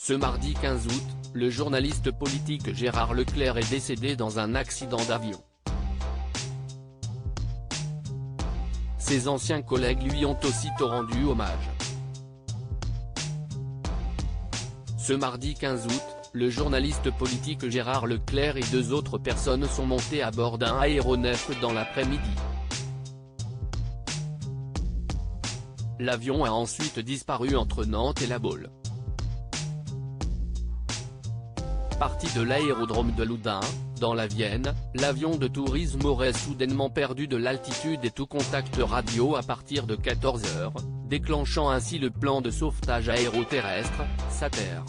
Ce mardi 15 août, le journaliste politique Gérard Leclerc est décédé dans un accident d'avion. Ses anciens collègues lui ont aussitôt rendu hommage. Ce mardi 15 août, le journaliste politique Gérard Leclerc et deux autres personnes sont montés à bord d'un aéronef dans l'après-midi. L'avion a ensuite disparu entre Nantes et La Baule. Parti de l'aérodrome de Loudun, dans la Vienne, l'avion de tourisme aurait soudainement perdu de l'altitude et tout contact radio à partir de 14 h, déclenchant ainsi le plan de sauvetage aéroterrestre, SATER.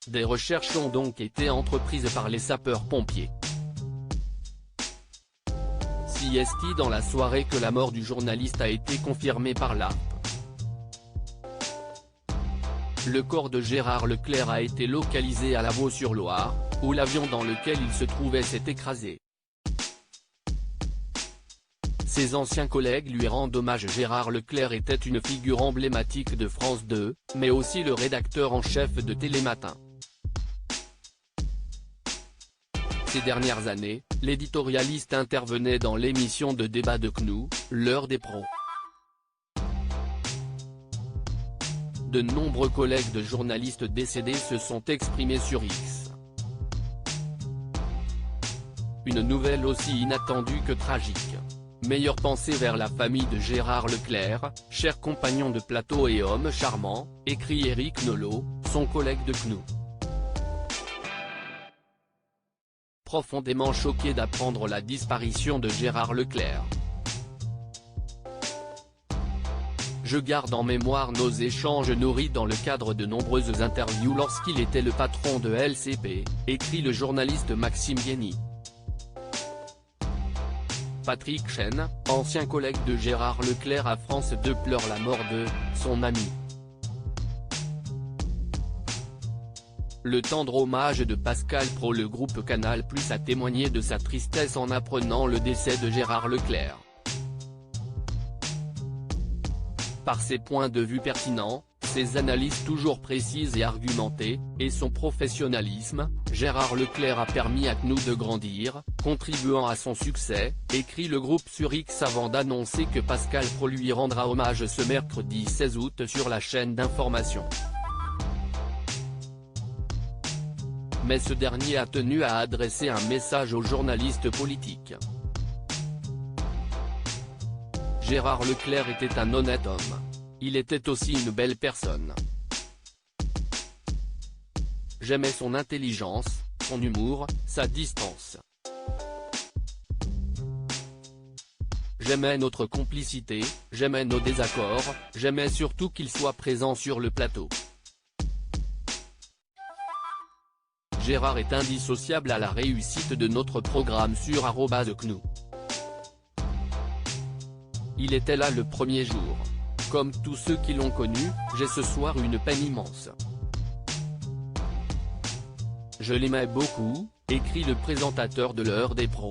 Des recherches ont donc été entreprises par les sapeurs-pompiers. Si est dans la soirée que la mort du journaliste a été confirmée par l'ARP. Le corps de Gérard Leclerc a été localisé à Lavaux-sur-Loire, où l'avion dans lequel il se trouvait s'est écrasé. Ses anciens collègues lui rendent hommage. Gérard Leclerc était une figure emblématique de France 2, mais aussi le rédacteur en chef de Télématin. Ces dernières années, l'éditorialiste intervenait dans l'émission de débat de CNU, l'heure des pros. De nombreux collègues de journalistes décédés se sont exprimés sur X. Une nouvelle aussi inattendue que tragique. Meilleure pensée vers la famille de Gérard Leclerc, cher compagnon de plateau et homme charmant, écrit Éric Nolot, son collègue de CNU. Profondément choqué d'apprendre la disparition de Gérard Leclerc. Je garde en mémoire nos échanges nourris dans le cadre de nombreuses interviews lorsqu'il était le patron de LCP, écrit le journaliste Maxime Guény. Patrick Chen, ancien collègue de Gérard Leclerc à France 2, pleure la mort de son ami. Le tendre hommage de Pascal Praud. Le groupe Canal+ a témoigné de sa tristesse en apprenant le décès de Gérard Leclerc. Par ses points de vue pertinents, ses analyses toujours précises et argumentées, et son professionnalisme, Gérard Leclerc a permis à CNU de grandir, contribuant à son succès, écrit le groupe sur X avant d'annoncer que Pascal Praud lui rendra hommage ce mercredi 16 août sur la chaîne d'information. Mais ce dernier a tenu à adresser un message aux journalistes politiques. Gérard Leclerc était un honnête homme. Il était aussi une belle personne. J'aimais son intelligence, son humour, sa distance. J'aimais notre complicité, j'aimais nos désaccords, j'aimais surtout qu'il soit présent sur le plateau. Gérard est indissociable à la réussite de notre programme sur @CNU. Il était là le premier jour. Comme tous ceux qui l'ont connu, j'ai ce soir une peine immense. Je l'aimais beaucoup, écrit le présentateur de l'heure des pros.